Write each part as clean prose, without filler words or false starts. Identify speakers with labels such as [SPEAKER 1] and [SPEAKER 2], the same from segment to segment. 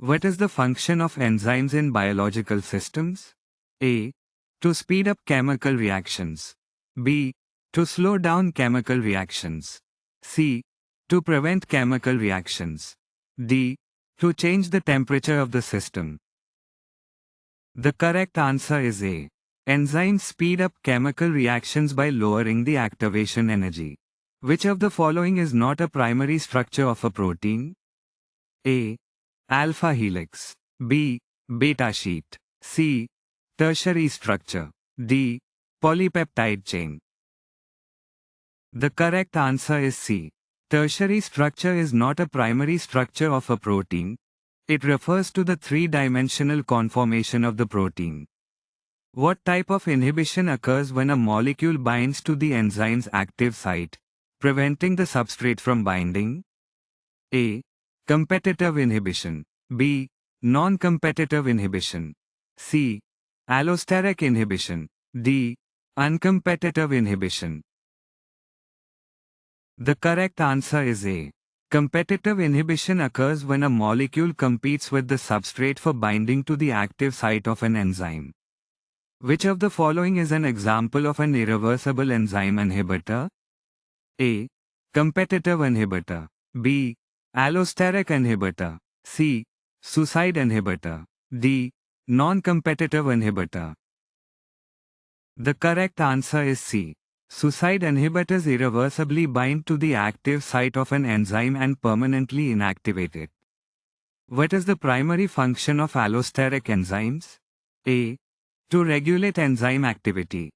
[SPEAKER 1] What is the function of enzymes in biological systems? A. To speed up chemical reactions. B. To slow down chemical reactions. C. To prevent chemical reactions. D. To change the temperature of the system. The correct answer is A. Enzymes speed up chemical reactions by lowering the activation energy. Which of the following is not a primary structure of a protein? A. Alpha helix. B. Beta sheet. C. Tertiary structure. D. Polypeptide chain. The correct answer is C. Tertiary structure is not a primary structure of a protein. It refers to the three-dimensional conformation of the protein. What type of inhibition occurs when a molecule binds to the enzyme's active site, preventing the substrate from binding? A. Competitive inhibition. B. Non-competitive inhibition. C. Allosteric inhibition. D. Uncompetitive inhibition. The correct answer is A. Competitive inhibition occurs when a molecule competes with the substrate for binding to the active site of an enzyme. Which of the following is an example of an irreversible enzyme inhibitor? A. Competitive inhibitor. B. Allosteric inhibitor. C. Suicide inhibitor. D. Non-competitive inhibitor. The correct answer is C. Suicide inhibitors irreversibly bind to the active site of an enzyme and permanently inactivate it. What is the primary function of allosteric enzymes? A. To regulate enzyme activity.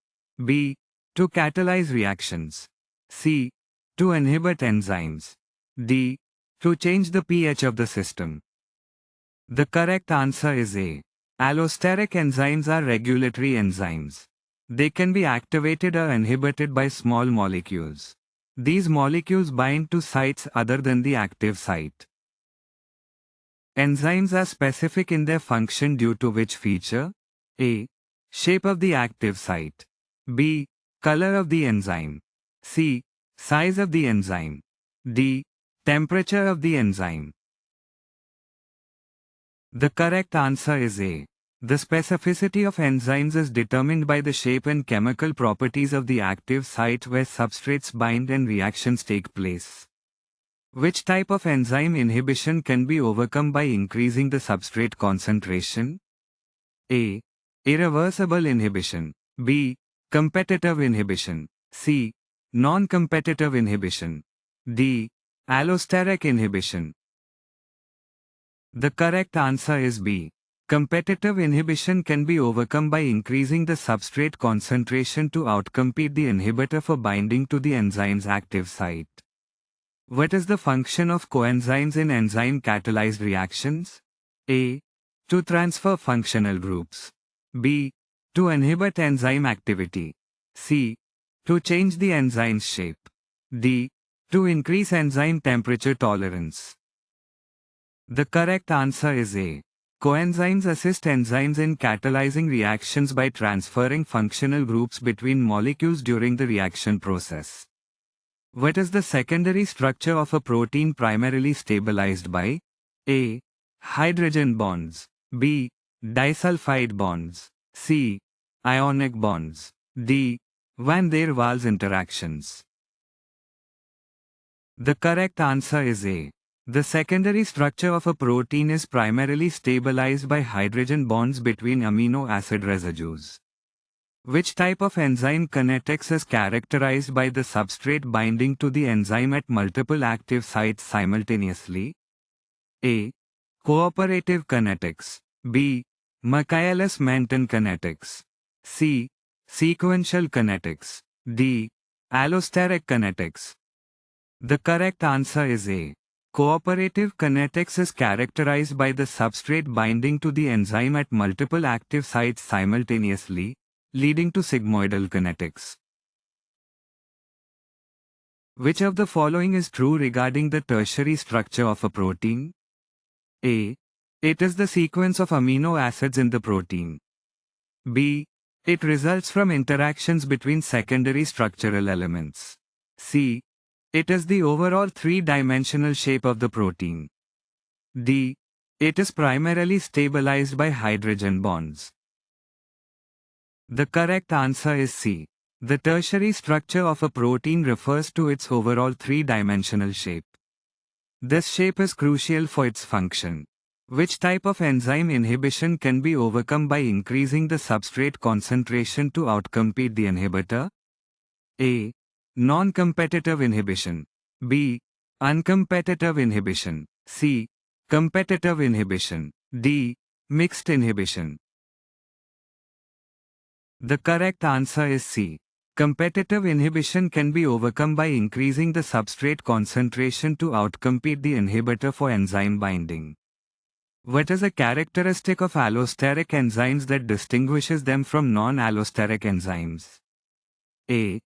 [SPEAKER 1] B. To catalyze reactions. C. To inhibit enzymes. D. To change the pH of the system. The correct answer is A. Allosteric enzymes are regulatory enzymes. They can be activated or inhibited by small molecules. These molecules bind to sites other than the active site. Enzymes are specific in their function due to which feature? A. Shape of the active site. B. Color of the enzyme. C. Size of the enzyme. D. Temperature of the enzyme. The correct answer is A. The specificity of enzymes is determined by the shape and chemical properties of the active site where substrates bind and reactions take place. Which type of enzyme inhibition can be overcome by increasing the substrate concentration? A. Irreversible inhibition. B. Competitive inhibition. C. Non-competitive inhibition. D. Allosteric inhibition. The correct answer is B. Competitive inhibition can be overcome by increasing the substrate concentration to outcompete the inhibitor for binding to the enzyme's active site. What is the function of coenzymes in enzyme-catalyzed reactions? A. To transfer functional groups. B. To inhibit enzyme activity. C. To change the enzyme's shape. D. To increase enzyme temperature tolerance. The correct answer is A. Coenzymes assist enzymes in catalyzing reactions by transferring functional groups between molecules during the reaction process. What is the secondary structure of a protein primarily stabilized by? A. Hydrogen bonds. B. Disulfide bonds. C. Ionic bonds. D. Van der Waals interactions. The correct answer is A. The secondary structure of a protein is primarily stabilized by hydrogen bonds between amino acid residues. Which type of enzyme kinetics is characterized by the substrate binding to the enzyme at multiple active sites simultaneously? A. Cooperative kinetics. B. Michaelis-Menten kinetics. C. Sequential kinetics. D. Allosteric kinetics. The correct answer is A. Cooperative kinetics is characterized by the substrate binding to the enzyme at multiple active sites simultaneously, leading to sigmoidal kinetics. Which of the following is true regarding the tertiary structure of a protein? A. It is the sequence of amino acids in the protein. B. It results from interactions between secondary structural elements. C. It is the overall three-dimensional shape of the protein. D. It is primarily stabilized by hydrogen bonds. The correct answer is C. The tertiary structure of a protein refers to its overall three-dimensional shape. This shape is crucial for its function. Which type of enzyme inhibition can be overcome by increasing the substrate concentration to outcompete the inhibitor? A. Non-competitive inhibition. B. Uncompetitive inhibition. C. Competitive inhibition. D. Mixed inhibition. The correct answer is C. Competitive inhibition can be overcome by increasing the substrate concentration to outcompete the inhibitor for enzyme binding. What is a characteristic of allosteric enzymes that distinguishes them from non-allosteric enzymes? A.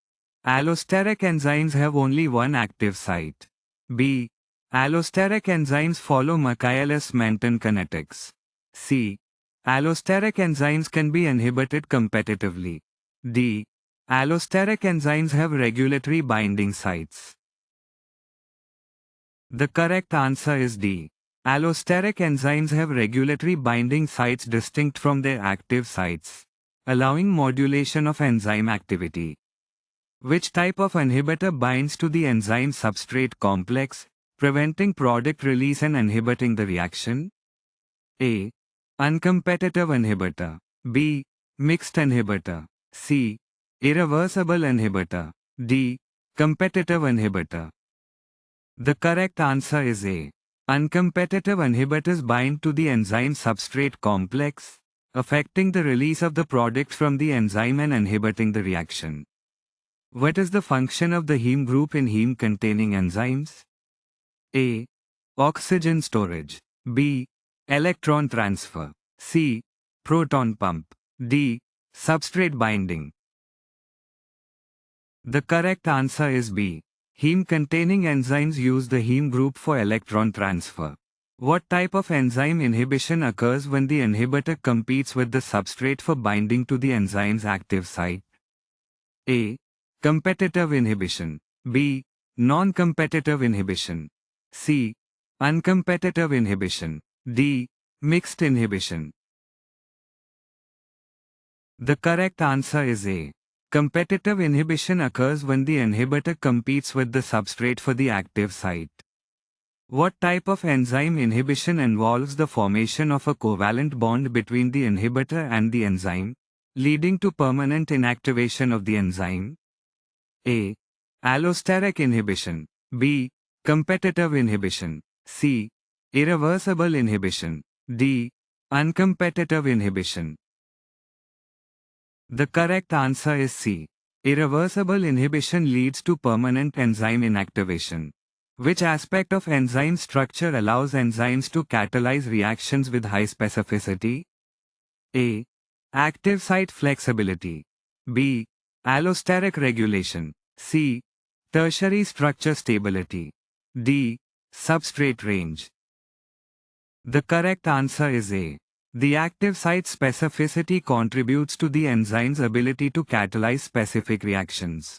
[SPEAKER 1] Allosteric enzymes have only one active site. B. Allosteric enzymes follow Michaelis-Menten kinetics. C. Allosteric enzymes can be inhibited competitively. D. Allosteric enzymes have regulatory binding sites. The correct answer is D. Allosteric enzymes have regulatory binding sites distinct from their active sites, allowing modulation of enzyme activity. Which type of inhibitor binds to the enzyme substrate complex, preventing product release and inhibiting the reaction? A. Uncompetitive inhibitor. B. Mixed inhibitor. C. Irreversible inhibitor. D. Competitive inhibitor. The correct answer is A. Uncompetitive inhibitors bind to the enzyme substrate complex, affecting the release of the product from the enzyme and inhibiting the reaction. What is the function of the heme group in heme-containing enzymes? A. Oxygen storage. B. Electron transfer. C. Proton pump. D. Substrate binding. The correct answer is B. Heme-containing enzymes use the heme group for electron transfer. What type of enzyme inhibition occurs when the inhibitor competes with the substrate for binding to the enzyme's active site? A. Competitive inhibition. B. Non-competitive inhibition. C. Uncompetitive inhibition. D. Mixed inhibition. The correct answer is A. Competitive inhibition occurs when the inhibitor competes with the substrate for the active site. What type of enzyme inhibition involves the formation of a covalent bond between the inhibitor and the enzyme, leading to permanent inactivation of the enzyme? A. Allosteric inhibition. B. Competitive inhibition. C. Irreversible inhibition. D. Uncompetitive inhibition. The correct answer is C. Irreversible inhibition leads to permanent enzyme inactivation. Which aspect of enzyme structure allows enzymes to catalyze reactions with high specificity? A. Active site flexibility. B. Allosteric regulation. C. Tertiary structure stability. D. Substrate range. The correct answer is A. The active site specificity contributes to the enzyme's ability to catalyze specific reactions.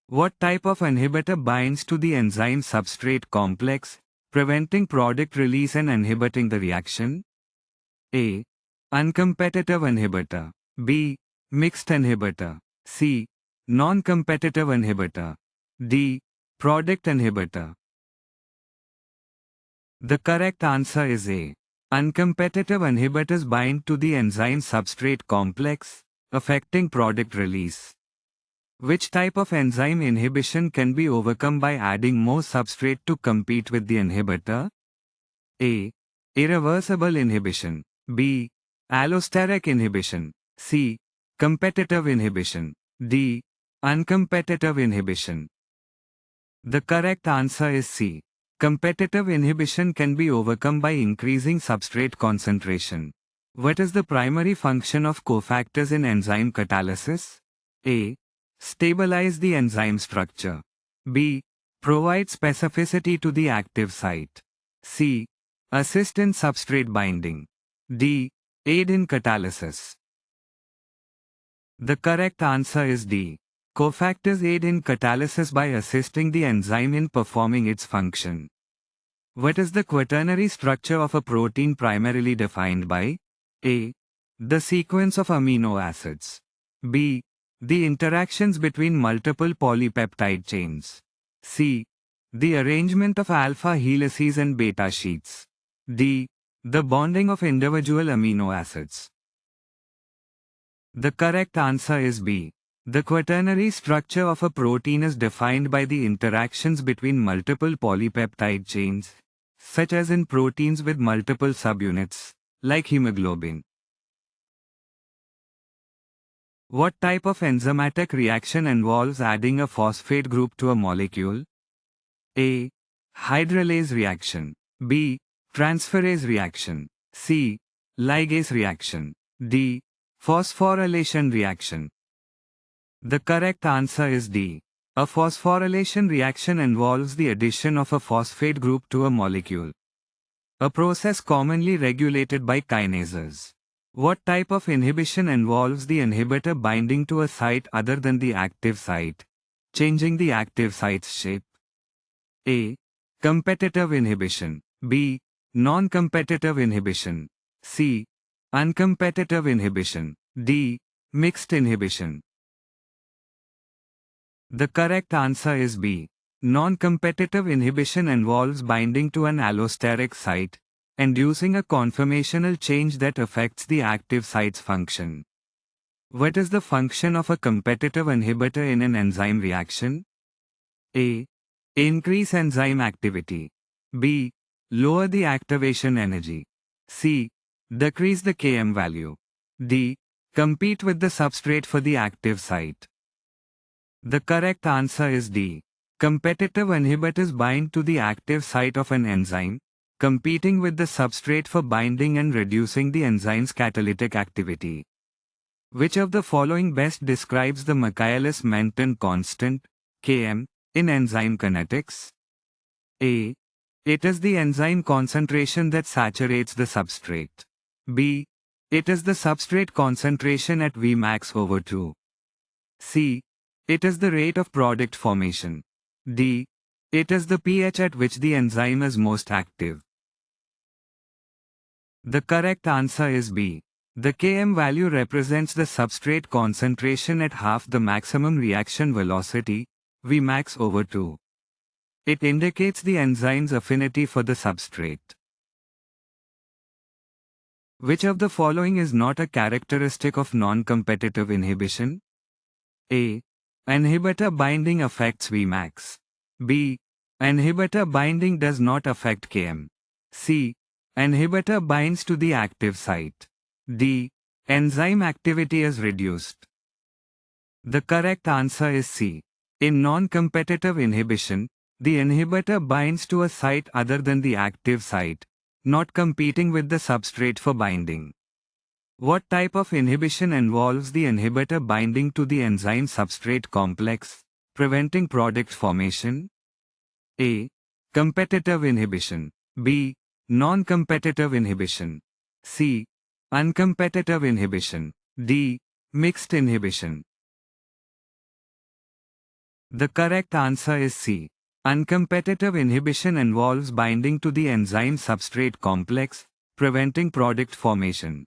[SPEAKER 1] What type of inhibitor binds to the enzyme substrate complex, preventing product release and inhibiting the reaction? A. Uncompetitive inhibitor. B. Mixed inhibitor. C. Non-competitive inhibitor. D. Product inhibitor. The correct answer is A. Uncompetitive inhibitors bind to the enzyme substrate complex, affecting product release. Which type of enzyme inhibition can be overcome by adding more substrate to compete with the inhibitor? A. Irreversible inhibition. B. Allosteric inhibition. C. Competitive inhibition. D. Uncompetitive inhibition. The correct answer is C. Competitive inhibition can be overcome by increasing substrate concentration. What is the primary function of cofactors in enzyme catalysis? A. Stabilize the enzyme structure. B. Provide specificity to the active site. C. Assist in substrate binding. D. Aid in catalysis. The correct answer is D. Cofactors aid in catalysis by assisting the enzyme in performing its function. What is the quaternary structure of a protein primarily defined by? A. The sequence of amino acids. B. The interactions between multiple polypeptide chains. C. The arrangement of alpha helices and beta sheets. D. The bonding of individual amino acids. The correct answer is B. The quaternary structure of a protein is defined by the interactions between multiple polypeptide chains, such as in proteins with multiple subunits, like hemoglobin. What type of enzymatic reaction involves adding a phosphate group to a molecule? A. Hydrolase reaction. B. Transferase reaction. C. Ligase reaction. D. Phosphorylation reaction. The correct answer is D. A phosphorylation reaction involves the addition of a phosphate group to a molecule, a process commonly regulated by kinases. What type of inhibition involves the inhibitor binding to a site other than the active site, changing the active site's shape? A. Competitive inhibition. B. Non-competitive inhibition. C. Uncompetitive inhibition. D. Mixed inhibition. The correct answer is B. Non-competitive inhibition involves binding to an allosteric site, inducing a conformational change that affects the active site's function. What is the function of a competitive inhibitor in an enzyme reaction? A. Increase enzyme activity. B. Lower the activation energy. C. Decrease the Km value. D. Compete with the substrate for the active site. The correct answer is D. Competitive inhibitors bind to the active site of an enzyme, competing with the substrate for binding and reducing the enzyme's catalytic activity. Which of the following best describes the Michaelis-Menten constant, Km, in enzyme kinetics? A. It is the enzyme concentration that saturates the substrate. B. It is the substrate concentration at Vmax over 2. C. It is the rate of product formation. D. It is the pH at which the enzyme is most active. The correct answer is B. The Km value represents the substrate concentration at half the maximum reaction velocity, Vmax over 2. It indicates the enzyme's affinity for the substrate. Which of the following is not a characteristic of non-competitive inhibition? A. Inhibitor binding affects Vmax. B. Inhibitor binding does not affect Km. C. Inhibitor binds to the active site. D. Enzyme activity is reduced. The correct answer is C. In non-competitive inhibition, the inhibitor binds to a site other than the active site, not competing with the substrate for binding. What type of inhibition involves the inhibitor binding to the enzyme substrate complex, preventing product formation? A. Competitive inhibition. B. Non-competitive inhibition. C. Uncompetitive inhibition. D. Mixed inhibition. The correct answer is C. Uncompetitive inhibition involves binding to the enzyme substrate complex, preventing product formation.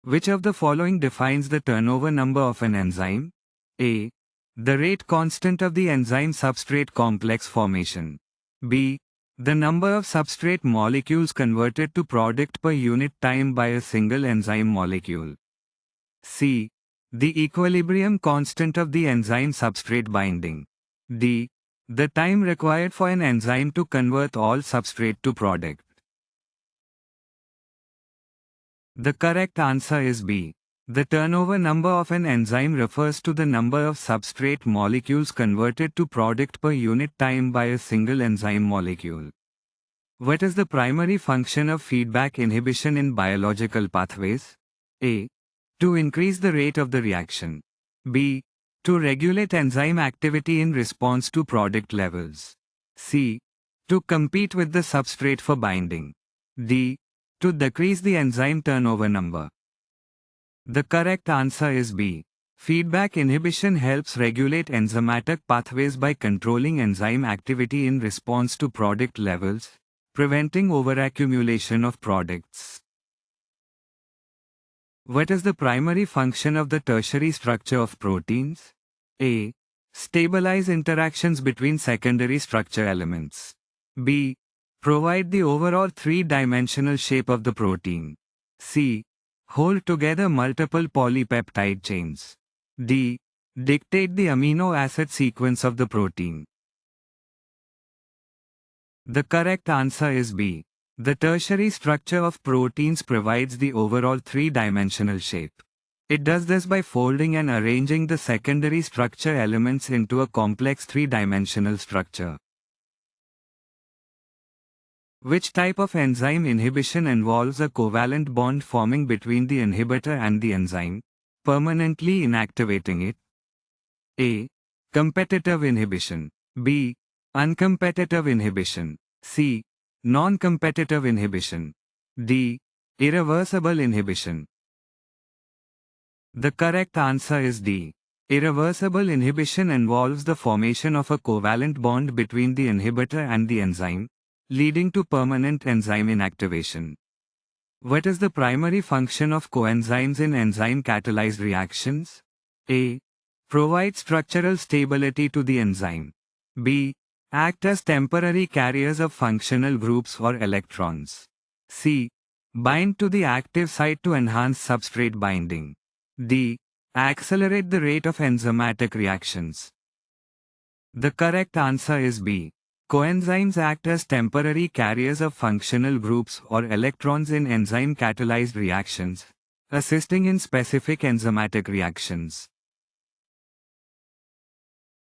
[SPEAKER 1] Which of the following defines the turnover number of an enzyme? A. The rate constant of the enzyme substrate complex formation. B. The number of substrate molecules converted to product per unit time by a single enzyme molecule. C. The equilibrium constant of the enzyme substrate binding. D. The time required for an enzyme to convert all substrate to product. The correct answer is B. The turnover number of an enzyme refers to the number of substrate molecules converted to product per unit time by a single enzyme molecule. What is the primary function of feedback inhibition in biological pathways? A. To increase the rate of the reaction. B. To regulate enzyme activity in response to product levels. C. To compete with the substrate for binding. D. To decrease the enzyme turnover number. The correct answer is B. Feedback inhibition helps regulate enzymatic pathways by controlling enzyme activity in response to product levels, preventing overaccumulation of products. What is the primary function of the tertiary structure of proteins? A. Stabilize interactions between secondary structure elements. B. Provide the overall three-dimensional shape of the protein. C. Hold together multiple polypeptide chains. D. Dictate the amino acid sequence of the protein. The correct answer is B. The tertiary structure of proteins provides the overall three-dimensional shape. It does this by folding and arranging the secondary structure elements into a complex three-dimensional structure. Which type of enzyme inhibition involves a covalent bond forming between the inhibitor and the enzyme, permanently inactivating it? A. Competitive inhibition. B. Uncompetitive inhibition. C. Non-competitive inhibition. D. Irreversible inhibition. The correct answer is D. Irreversible inhibition involves the formation of a covalent bond between the inhibitor and the enzyme, leading to permanent enzyme inactivation. What is the primary function of coenzymes in enzyme-catalyzed reactions? A. Provide structural stability to the enzyme. B. Act as temporary carriers of functional groups or electrons. C. Bind to the active site to enhance substrate binding. D. Accelerate the rate of enzymatic reactions. The correct answer is B. Coenzymes act as temporary carriers of functional groups or electrons in enzyme-catalyzed reactions, assisting in specific enzymatic reactions.